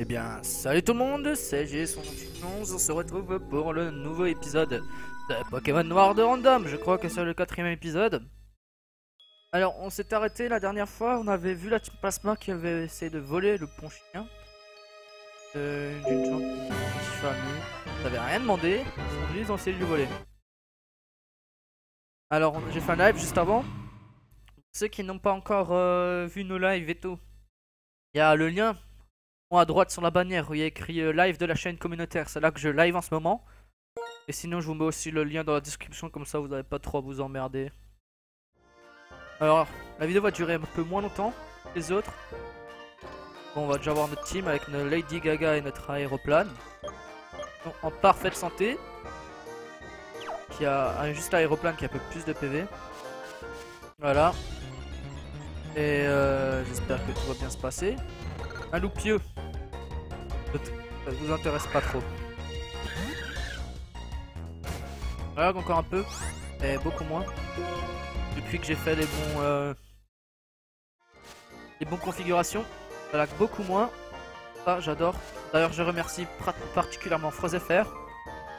Eh bien, salut tout le monde, c'est G111, on se retrouve pour le nouveau épisode de Pokémon Noir de Random, je crois que c'est le 4ème épisode. Alors, on s'est arrêté la dernière fois, on avait vu la Team Plasma qui avait essayé de voler le pont chien d'une gentille famille. Ils n'avaient rien demandé, ils ont essayé de lui voler. Alors, j'ai fait un live juste avant. Ceux qui n'ont pas encore vu nos lives et tout, il y a le lien à droite sur la bannière où il y a écrit live de la chaîne communautaire, c'est là que je live en ce moment. Et sinon je vous mets aussi le lien dans la description, comme ça vous n'avez pas trop à vous emmerder. Alors la vidéo va durer un peu moins longtemps que les autres. Bon, on va déjà voir notre team avec notre Lady Gaga et notre aéroplane. Donc, en parfaite santé. Qui a juste l'aéroplane qui a un peu plus de PV. Voilà. Et j'espère que tout va bien se passer. Un loupieux. Ça vous intéresse pas trop. Voilà, encore un peu, mais beaucoup moins. Depuis que j'ai fait les bons configurations, ça lag beaucoup moins. Ça, j'adore. D'ailleurs, je remercie particulièrement FrozFR.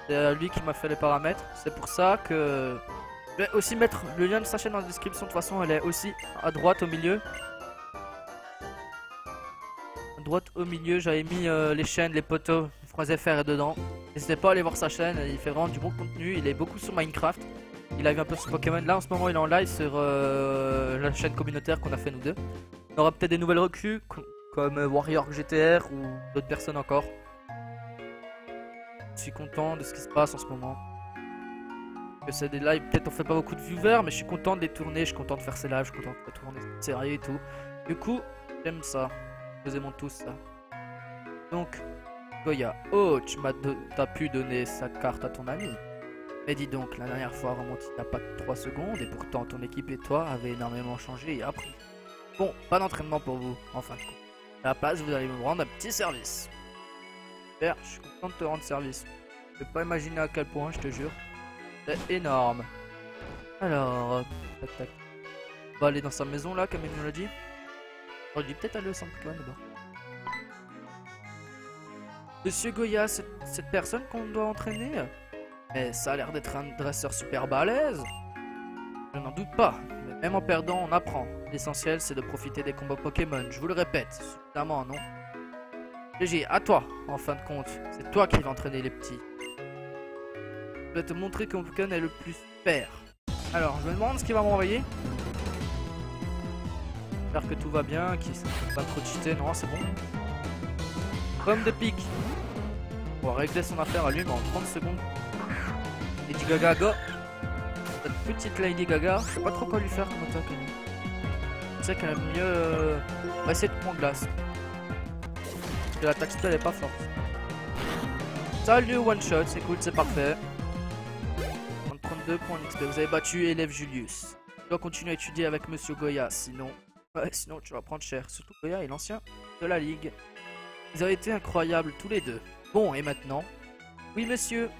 C'est lui qui m'a fait les paramètres. C'est pour ça que je vais aussi mettre le lien de sa chaîne dans la description. De toute façon, elle est aussi à droite au milieu. Droite au milieu, j'avais mis les chaînes, les poteaux, FrozFR est dedans. N'hésitez pas à aller voir sa chaîne, il fait vraiment du bon contenu, il est beaucoup sur Minecraft. Il a vu un peu sur Pokémon, là en ce moment il est en live sur la chaîne communautaire qu'on a fait nous deux. On aura peut-être des nouvelles recrues comme Warrior GTR ou d'autres personnes encore. Je suis content de ce qui se passe en ce moment. Que c'est des lives, peut-être on fait pas beaucoup de viewers, mais je suis content de les tourner, je suis content de faire ces lives, je suis content de tourner cette série et tout. Du coup, j'aime ça. Nous aimons tous ça. Donc, Goya, oh, t'as pu donner sa carte à ton ami. Mais dis donc, la dernière fois remonte il n'y a pas que 3 secondes et pourtant ton équipe et toi avez énormément changé et appris. Bon, pas d'entraînement pour vous, en fin de compte. À la place, vous allez me rendre un petit service. Super, je suis content de te rendre service. Je peux pas imaginer à quel point, je te jure. C'est énorme. Alors, tac tac. On va aller dans sa maison là, comme il nous l'a dit. On dit peut-être aller au centre Pokémon d'abord. Monsieur Goya, cette personne qu'on doit entraîner, mais ça a l'air d'être un dresseur super balèze. Je n'en doute pas, mais même en perdant, on apprend. L'essentiel, c'est de profiter des combats Pokémon. Je vous le répète, suffisamment, non? GG, à toi, en fin de compte. C'est toi qui vas entraîner les petits. Je vais te montrer que mon Pokémon est le plus super. Alors, je me demande ce qu'il va m'envoyer. J'espère que tout va bien, qu'il ne va pas trop cheater. Non, c'est bon. Comme de pique. On va régler son affaire à lui, mais en 30 secondes. Lady Gaga, go. Cette petite Lady Gaga, je sais pas trop quoi lui faire comme attaque. Je sais qu'elle aime mieux. On va essayer de prendre glace. Parce que l'attaque spell est pas forte. Salut, one shot, c'est cool, c'est parfait. 32 points d'XP. Vous avez battu élève Julius. Tu dois continuer à étudier avec Monsieur Goya, sinon. Ouais, sinon tu vas prendre cher. Surtout Goya est l'ancien de la ligue. Ils ont été incroyables tous les deux. Bon, et maintenant? Oui, monsieur.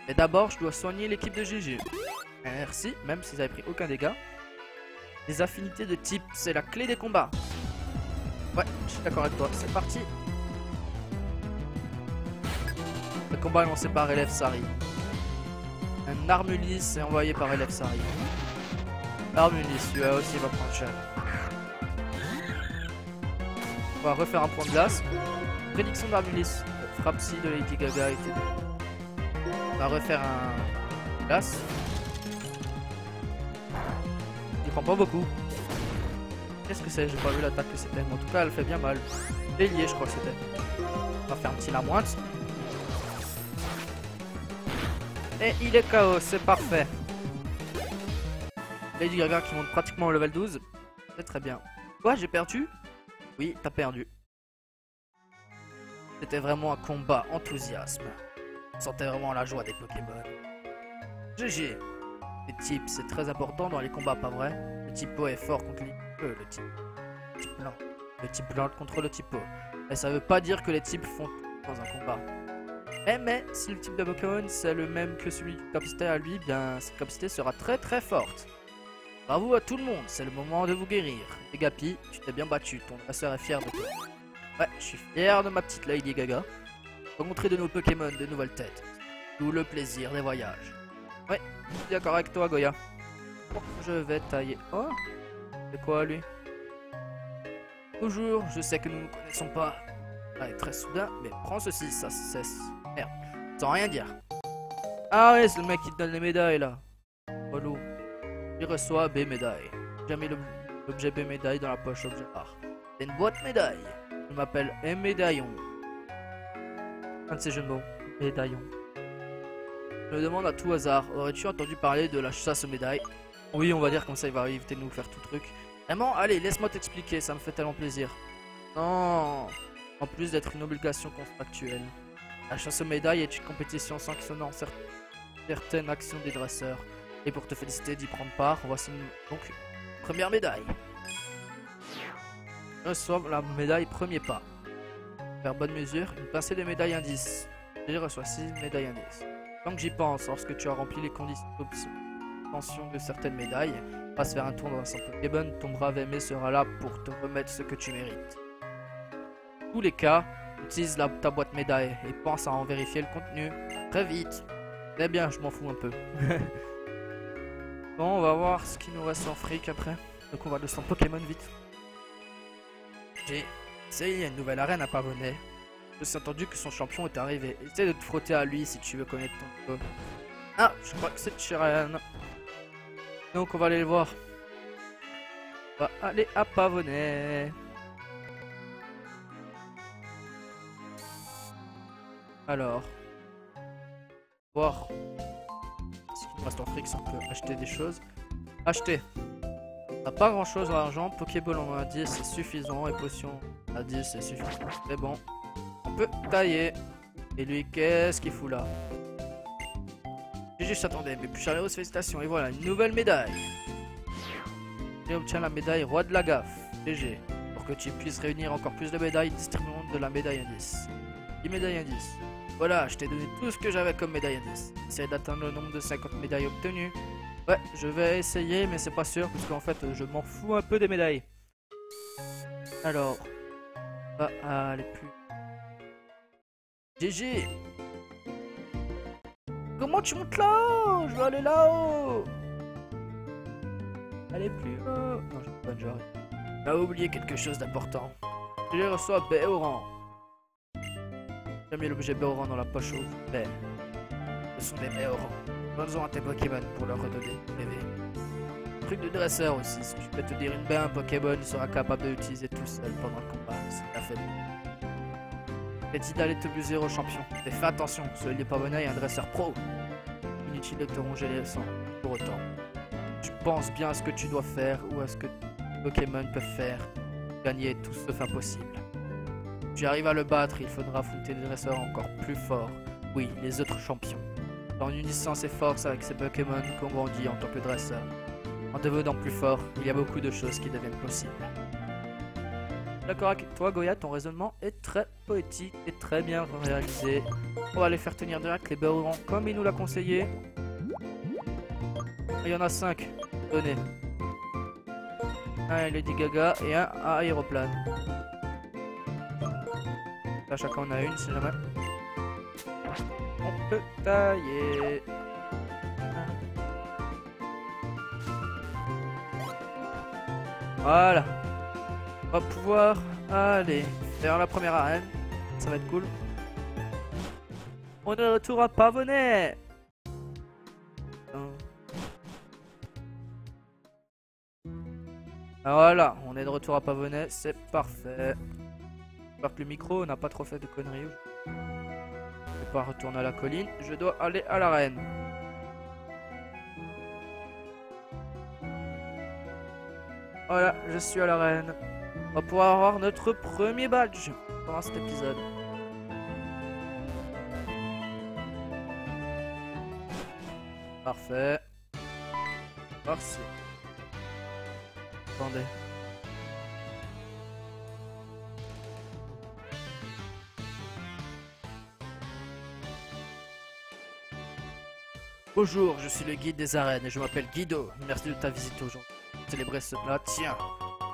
Mais d'abord, je dois soigner l'équipe de GG. Merci, même s'ils avaient pris aucun dégât. Les affinités de type, c'est la clé des combats. Ouais, je suis d'accord avec toi. C'est parti. Le combat est lancé par élève Sari. Un Armulis est envoyé par élève Sari. Armulis, lui aussi va prendre cher. On va refaire un point de glace. Prédiction d'Armulis. Frappe psy de Lady Gaga a été. On va refaire un glace. Il prend pas beaucoup. Qu'est-ce que c'est? J'ai pas vu l'attaque que c'était. En tout cas, elle fait bien mal. Bélier, je crois que c'était. On va faire un petit lamointe. Et il est KO, c'est parfait. Lady Gaga qui monte pratiquement au level 12. C'est très bien. Quoi, j'ai perdu? Oui, t'as perdu. C'était vraiment un combat enthousiasme. On sentait vraiment la joie des Pokémon. GG. Les types, c'est très important dans les combats, pas vrai? Le type O est fort contre le type blanc. Le type blanc contre le type O. Mais ça veut pas dire que les types font dans un combat. Mais si le type de Pokémon c'est le même que celui de capacité à lui, bien cette capacité sera très très forte. Bravo à tout le monde, c'est le moment de vous guérir. Gapi, tu t'es bien battu, ton dresseur est fier de toi. Ouais, je suis fier de ma petite Lady Gaga. Rencontrer de nos Pokémon, de nouvelles têtes. Tout le plaisir des voyages. Ouais, je suis d'accord avec toi, Goya. Bon, je vais tailler. Oh, c'est quoi lui? Bonjour, je sais que nous ne nous connaissons pas. Ouais, très soudain, mais prends ceci, ça cesse. Merde, sans rien dire. Ah ouais, c'est le mec qui te donne les médailles là. Relou. Il reçoit B médaille. J'ai mis l'objet B médaille dans la poche objet rare. C'est une boîte médaille. Je m'appelle M médaillon. Un de ces jeux de mots. Médaillon. Je me demande à tout hasard, aurais-tu entendu parler de la chasse aux médailles? Oui, on va dire comme ça il va éviter de nous faire tout truc. Vraiment, allez, laisse-moi t'expliquer, ça me fait tellement plaisir. Non. En plus d'être une obligation contractuelle. La chasse aux médailles est une compétition sanctionnant certaines actions des dresseurs. Et pour te féliciter d'y prendre part, voici donc une première médaille. Reçois la médaille premier pas. Faire bonne mesure, une pincée de médailles indices. Je reçois 6 médailles indices. Tant que j'y pense, lorsque tu as rempli les conditions d'obtention de certaines médailles, passe faire un tour dans un centre Pokémon, ton brave aimé sera là pour te remettre ce que tu mérites. Dans tous les cas, utilise ta boîte médaille et pense à en vérifier le contenu très vite. Eh bien, je m'en fous un peu. Bon, on va voir ce qu'il nous reste en fric après. Donc on va descendre Pokémon vite. Il y a une nouvelle arène à Pavonnet. Je suis entendu que son champion est arrivé. Essaye de te frotter à lui si tu veux connaître ton niveau. Ah, je crois que c'est Chiran. Donc on va aller le voir. On va aller à Pavonnet. Alors. Voir. Ce qu'il nous reste en fric, si on peut acheter des choses. Acheter. On n'a pas grand chose d'argent. Pokéball en a 10, c'est suffisant. Et potion à 10, c'est suffisant. C'est bon. On peut tailler. Et lui, qu'est-ce qu'il fout là? J'ai juste attendu, mais plus chaleureuse félicitations. Et voilà, une nouvelle médaille. Et obtient la médaille Roi de la Gaffe. GG. Pour que tu puisses réunir encore plus de médailles, distribuons de la médaille indice. 10 médailles indice. Voilà, je t'ai donné tout ce que j'avais comme médaille indice. Essaye d'atteindre le nombre de 50 médailles obtenues. Ouais, je vais essayer, mais c'est pas sûr, parce qu'en fait, je m'en fous un peu des médailles. Alors, on va aller plus. GG. Comment tu montes là-haut? Je veux aller là-haut. Allez plus haut. Non, j'ai pas de genre. J'ai oublié quelque chose d'important. Je reçois Béoran. J'ai mis l'objet Béoran dans la poche au vert. Ce sont des Béorans. Donne-en à tes Pokémon pour leur redonner bébé. Truc de dresseur aussi. Si je peux te dire une bain, un Pokémon il sera capable de l'utiliser tout seul pendant le combat. C'est la fête. Petit d'aller te buser au champion. Mais fais attention, celui des Pavonnet est un dresseur pro. Inutile de te ronger les sangs pour autant. Tu penses bien à ce que tu dois faire ou à ce que Pokémon peuvent faire. Gagner tout sauf impossible. Si tu arrives à le battre, il faudra affronter des dresseurs encore plus forts. Oui, les autres champions. En unissant ses forces avec ces Pokémon qu'on grandit en tant que dresseur. En devenant plus fort, il y a beaucoup de choses qui deviennent possibles. D'accord avec toi, Goya, ton raisonnement est très poétique et très bien réalisé. On va les faire tenir direct les Béorans comme il nous l'a conseillé. Il y en a 5. Donnez. Un Lady Gaga et un à Aéroplane. Là, chacun en a une, si jamais. On peut tailler. Voilà. On va pouvoir aller faire la première arène. Ça va être cool. On est de retour à Pavonnet. Voilà, on est de retour à Pavonnet, c'est parfait. J'espère que le micro n'a pas trop fait de conneries. Je vais pas retourner à la colline, je dois aller à l'arène. Voilà, je suis à l'arène. On va pouvoir avoir notre premier badge pendant cet épisode. Parfait. Merci. Attendez. Bonjour, je suis le guide des arènes et je m'appelle Guido. Merci de ta visite aujourd'hui. Célébrer cela. Tiens,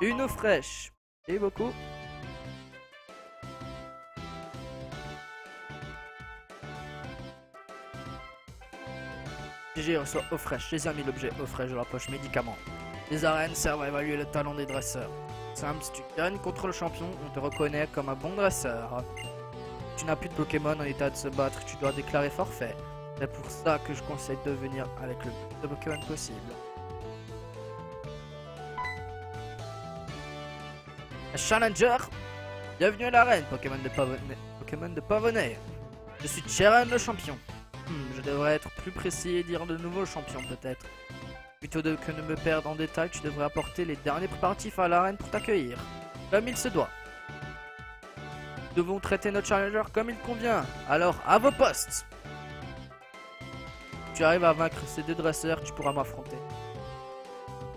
une eau fraîche. Et beaucoup. TG reçoit eau fraîche. Les amis, l'objet eau fraîche dans la poche médicament. Les arènes servent à évaluer le talent des dresseurs. Simple, si tu gagnes contre le champion, on te reconnaît comme un bon dresseur. Si tu n'as plus de Pokémon en état de se battre, tu dois déclarer forfait. C'est pour ça que je conseille de venir avec le plus de Pokémon possible. Challenger, bienvenue à l'arène, Pokémon de Pavonnet. Je suis Cheren le champion. Je devrais être plus précis et dire de nouveau champion peut-être. Plutôt que de me perdre en détail, tu devrais apporter les derniers préparatifs à l'arène pour t'accueillir. Comme il se doit. Nous devons traiter notre challenger comme il convient. Alors, à vos postes. Si tu arrives à vaincre ces deux dresseurs, tu pourras m'affronter.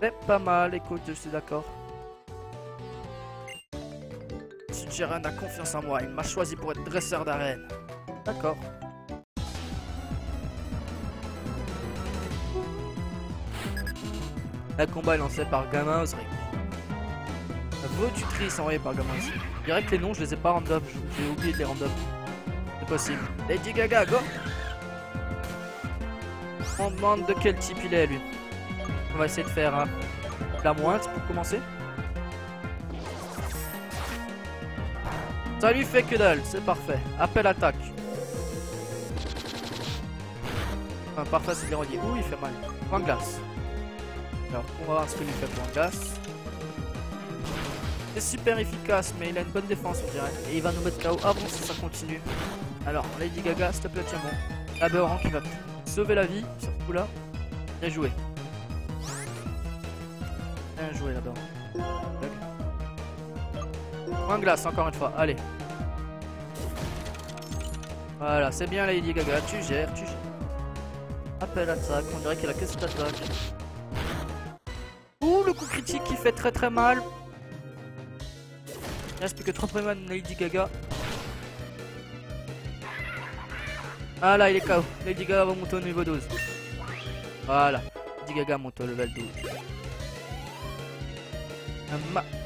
C'est pas mal, écoute, je suis d'accord. Cheren a confiance en moi, il m'a choisi pour être dresseur d'arène. D'accord. Le combat est lancé par Gamma Osric. Vos tutrices envoyées par Gamma Osric. Je dirais que les noms, je les ai pas random. J'ai oublié de les random. C'est possible. Lady Gaga, go! On demande de quel type il est, lui. On va essayer de faire la mointe pour commencer. Ça lui fait que dalle, c'est parfait. Appel attaque. Enfin, parfait, c'est bien redit. Ouh, il fait mal. Point de glace. Alors, on va voir ce que lui fait point de glace. C'est super efficace, mais il a une bonne défense, on dirait. Et il va nous mettre KO avant si ça continue. Alors, Lady Gaga, s'il te plaît, tiens bon. Aberrant qui va sauver la vie, sur ce coup-là. Bien joué. Bien joué, là-bas. Point de glace, encore une fois. Allez. Voilà, c'est bien, Lady Gaga. Tu gères, tu gères. Appel attaque, on dirait qu'il a qu'est-ce d'attaque. Ouh, le coup critique qui fait très très mal. Il reste plus que 3 Pokémon Lady Gaga. Ah là, il est KO. Lady Gaga va monter au niveau 12. Voilà. Lady Gaga monte au level 12.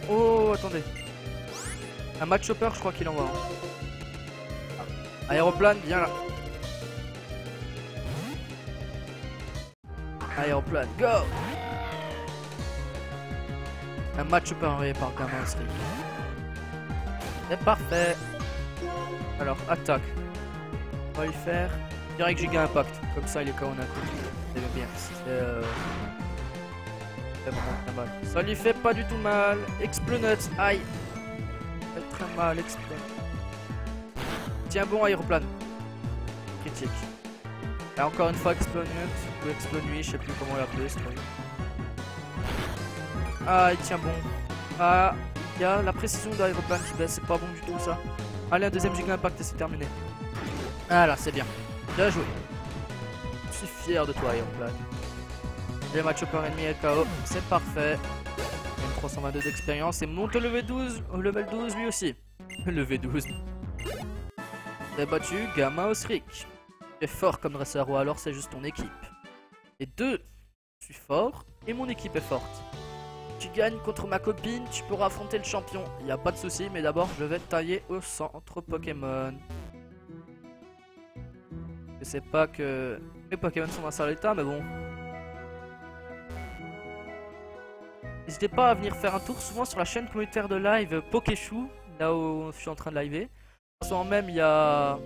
Oh, attendez. Un match chopper, je crois qu'il envoie. Aéroplane, viens là. Aéroplane, go! Un match chopper envoyé par Gamma Osric. C'est parfait. Alors, attaque. On va lui faire. Je dirais que Giga Impact. Comme ça, il est KO en un coup. C'est bien. C'est vraiment très mal. Ça lui fait pas du tout mal. Explonote. Aïe. Ça fait très mal. Explonote. Tiens bon, aéroplane. Critique. Et encore une fois, Explonote. Ou Explonui, je sais plus comment l'appeler. Ah, il tient bon. Ah, il y a la précision d'aéroplane qui baisse. C'est pas bon du tout ça. Allez, un deuxième Giga Impact et c'est terminé. Ah là, c'est bien. Bien joué. Je suis fier de toi, Aéroplane. Les match chopper ennemi est KO. C'est parfait. Il a 322 d'expérience et monte au level 12. Au level 12 lui aussi. Level 12. T'as battu Gamma Osric. Tu es fort comme dresseur ou alors c'est juste ton équipe. Et deux, je suis fort et mon équipe est forte. Tu gagnes contre ma copine, tu pourras affronter le champion. Il n'y a pas de souci, mais d'abord je vais te tailler au centre Pokémon. Je sais pas que mes Pokémon sont dans un sale état, mais bon. N'hésitez pas à venir faire un tour souvent sur la chaîne communautaire de live Pokéchou, là où je suis en train de liver. En ce moment même, il y a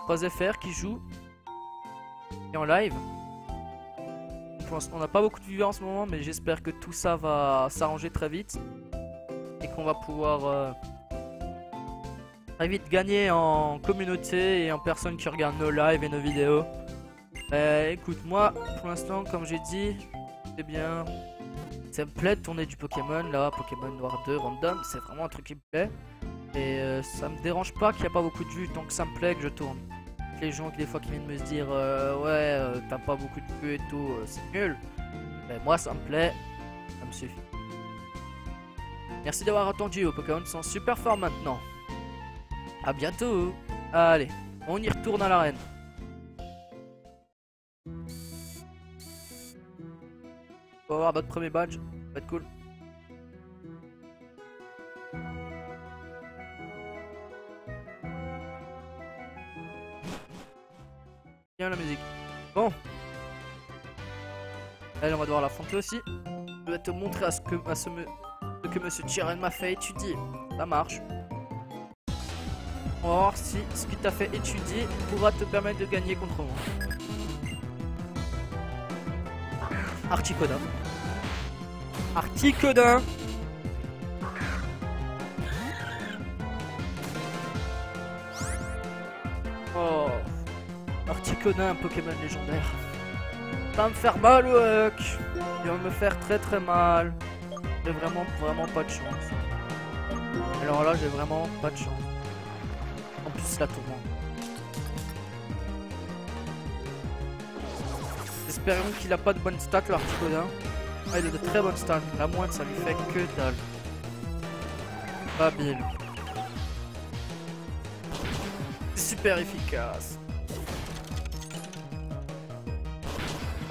3FR qui joue et en live. On n'a pas beaucoup de viewers en ce moment, mais j'espère que tout ça va s'arranger très vite et qu'on va pouvoir très vite gagner en communauté et en personnes qui regardent nos lives et nos vidéos. Écoute, moi, pour l'instant, comme j'ai dit, c'est bien. Ça me plaît de tourner du Pokémon, là, Pokémon Noir 2, random, c'est vraiment un truc qui me plaît. Et ça me dérange pas qu'il n'y a pas beaucoup de vues, tant que ça me plaît que je tourne. Les gens des fois qui viennent me se dire ouais, t'as pas beaucoup de vues et tout, c'est nul. Mais moi, ça me plaît, ça me suffit. Merci d'avoir attendu, vos Pokémon sont super forts maintenant. À bientôt. Allez, on y retourne à l'arène. On va avoir notre premier badge, ça va être cool. Bien la musique. Bon, Allez, on va devoir l'affronter aussi. Je vais te montrer ce que Monsieur Chiren m'a fait étudier. Ça marche. On va voir si ce qu'il t'a fait étudier pourra te permettre de gagner contre moi. Articodin. Articodin. Oh. Articodin, un Pokémon légendaire. Ça va me faire mal, Huck. Il va me faire très mal. J'ai vraiment pas de chance. Alors là, j'ai vraiment pas de chance. En plus, la tourmente. Espérons qu'il a pas de bonnes stats, l'Articodin. Ah, il a de très bonnes stats. La moindre, ça lui fait que dalle. Babile. C'est super efficace.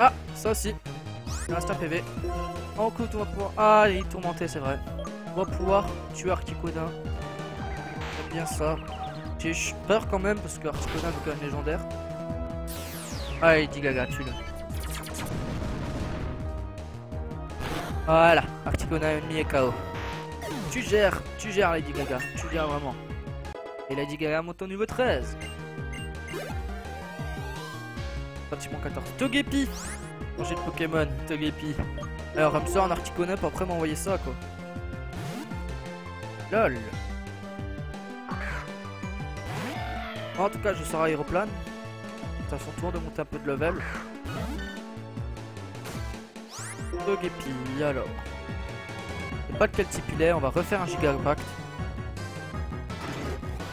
Ah, ça aussi. Il reste un PV. En coup, on va pouvoir. Ah, il est tourmenté, c'est vrai. On va pouvoir tuer Articodin. J'aime bien ça. J'ai peur quand même parce que Articodin est quand même légendaire. Allez, Digaga, tue-le. Voilà, Articodin ennemi est KO. Tu gères Lady Gaga, tu gères vraiment. Et Lady Gaga monte au niveau 13. Pratiquement 14. Togepi. Changer de Pokémon, Togepi. Alors, elle me sort un Articodin pour après m'envoyer ça, quoi. LOL. En tout cas, je sors Aéroplane. C'est à son tour de monter un peu de level. Togepi, alors. Je sais pas de quel type il est, on va refaire un Giga Impact.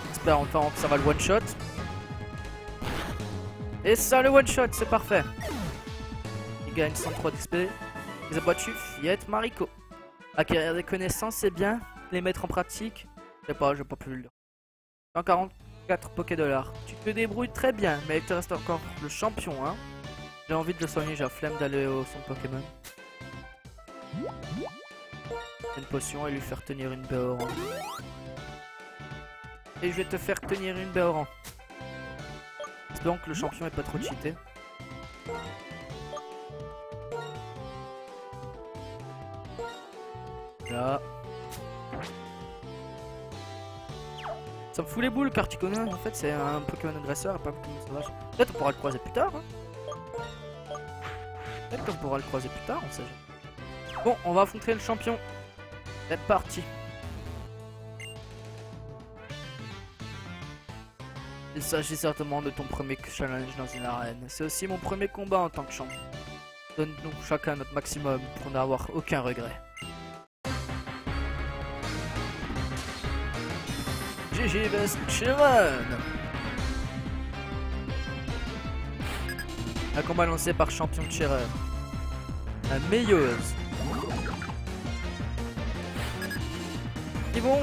J'espère enfin que ça va le one shot. Et ça, le one shot, c'est parfait. Il gagne 103 d'XP. Il a battu Fiette Mariko. Acquérir des connaissances, c'est bien. Les mettre en pratique, j'ai pas pu le dire. 144 Poké-Dollars. Tu te débrouilles très bien, mais il te reste encore le champion, hein. J'ai envie de le soigner, j'ai la flemme d'aller au son Pokémon. Une potion et lui faire tenir une baie orange. Et je vais te faire tenir une baie orange. Donc le champion est pas trop cheaté. Là. Ça me fout les boules, Articodin. En fait, c'est un Pokémon agresseur et pas un Pokémon sauvage. Peut-être on pourra le croiser plus tard. Hein. Peut-être qu'on pourra le croiser plus tard, on sait jamais. Bon, on va affronter le champion. C'est parti. Il s'agit certainement de ton premier challenge dans une arène. C'est aussi mon premier combat en tant que champion. Donne-nous chacun notre maximum pour n'avoir aucun regret. GG vs Chiren. Un combat lancé par champion de Chiren. La meilleuse. Ils vont.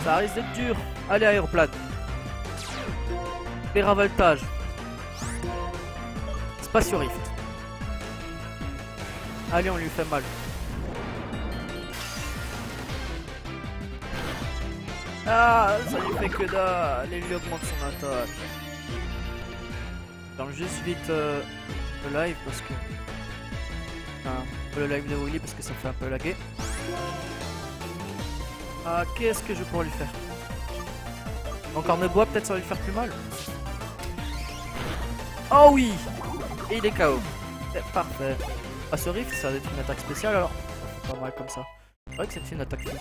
Ça risque d'être dur. Allez, Aéroplane. Péravoltage. Spatio Rift. Allez, on lui fait mal. Ah, ça lui fait que dalle. Il lui augmente son attaque. Je ferme juste vite le live parce que... Enfin, le live de Willy parce que ça fait un peu laguer. Ah, qu'est-ce que je pourrais lui faire? Encore de bois, peut-être ça va lui faire plus mal. Oh oui! Et il est KO. C'est parfait. Ah, ce rift, ça va être une attaque spéciale alors. Ça fait pas mal comme ça. C'est vrai que c'est une attaque physique.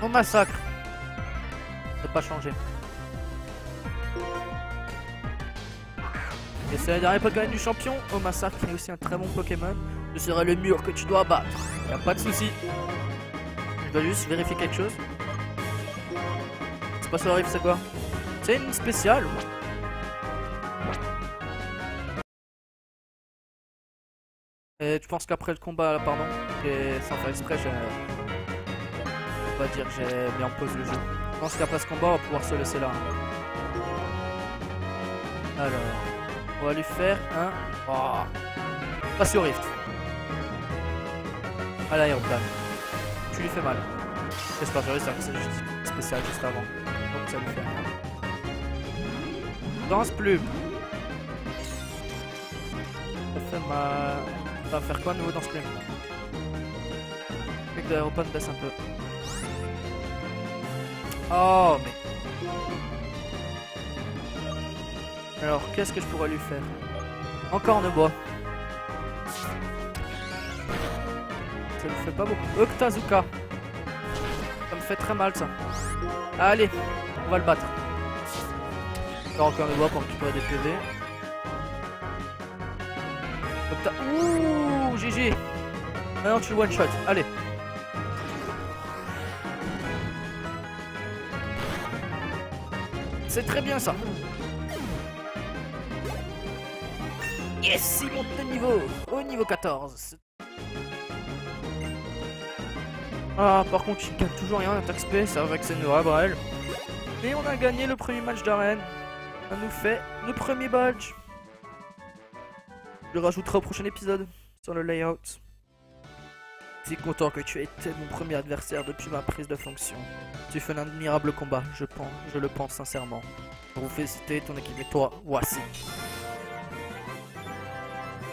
On massacre. Ça n'a pas changé. Et c'est la dernière Pokémon du champion. Au massacre qui est aussi un très bon Pokémon. Ce sera le mur que tu dois battre. Y'a pas de souci. Je dois juste vérifier quelque chose. C'est pas sur le rift, c'est quoi? C'est une spéciale. Et tu penses qu'après le combat, pardon, et sans faire exprès, on va dire que j'ai mis en pause le jeu. Je pense qu'après ce combat, on va pouvoir se laisser là. Alors, on va lui faire un... Oh. Passer au rift. À l'aéroplane. Tu lui fais mal. J'espère que c'est juste spécial juste avant. Donc ça lui fait mal. Danse plume. fait mal. On va faire quoi de nouveau dans ce game? Le mec d'aéropane baisse un peu. Oh mais... Alors qu'est-ce que je pourrais lui faire? Encore de bois. Ça lui fait pas beaucoup. Octazuka. Ça me fait très mal ça. Allez, on va le battre. Encore de bois pour récupérer des PV. Ouh, GG. Maintenant tu le one shot. Allez. C'est très bien ça. Yes, il monte de niveau. Au niveau 14. Ah, par contre, il gagne toujours rien d'attaque spé. Ça va que c'est Brel. Mais on a gagné le premier match d'arène. Ça nous fait le premier badge. Je le rajouterai au prochain épisode sur le layout. Je suis content que tu aies été mon premier adversaire depuis ma prise de fonction. Tu fais un admirable combat, je le pense sincèrement. Pour vous féliciter, ton équipe et toi, voici.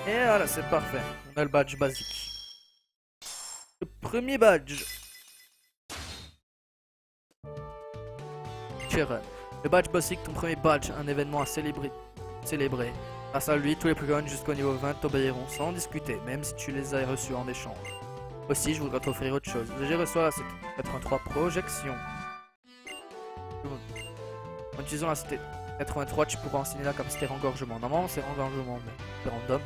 Et voilà, c'est parfait. On a le badge basique. Le premier badge. Le badge basique, ton premier badge, un événement à célébrer. Grâce à lui, tous les Pokémon jusqu'au niveau 20 t'obéiront sans discuter, même si tu les as reçus en échange. Aussi, je voudrais t'offrir autre chose. J'ai reçu la 83 projection. En utilisant la 83, tu pourras enseigner la capacité rengorgement. Normalement, c'est rengorgement, mais c'est random.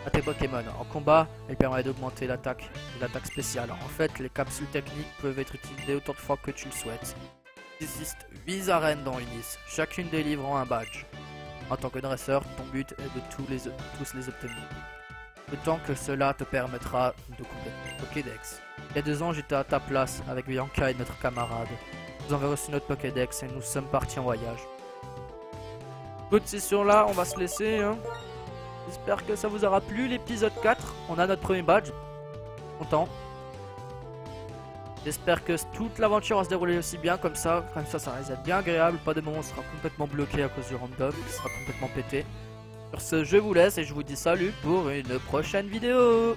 À tes Pokémon. En combat, elle permet d'augmenter l'attaque et l'attaque spéciale. En fait, les capsules techniques peuvent être utilisées autant de fois que tu le souhaites. Il existe 8 arènes dans Unis, chacune délivrant un badge. En tant que dresseur, ton but est de tous les obtenir. Autant que cela te permettra de compléter le Pokédex. Il y a 2 ans, j'étais à ta place avec Bianca et notre camarade. Nous avons reçu notre Pokédex et nous sommes partis en voyage. Écoute, c'est sur là, on va se laisser. Hein. J'espère que ça vous aura plu, l'épisode 4. On a notre premier badge. Content. J'espère que toute l'aventure va se dérouler aussi bien comme ça ça va être bien agréable. Pas de moment où on sera complètement bloqué à cause du random, qui sera complètement pété. Sur ce, je vous laisse et je vous dis salut pour une prochaine vidéo.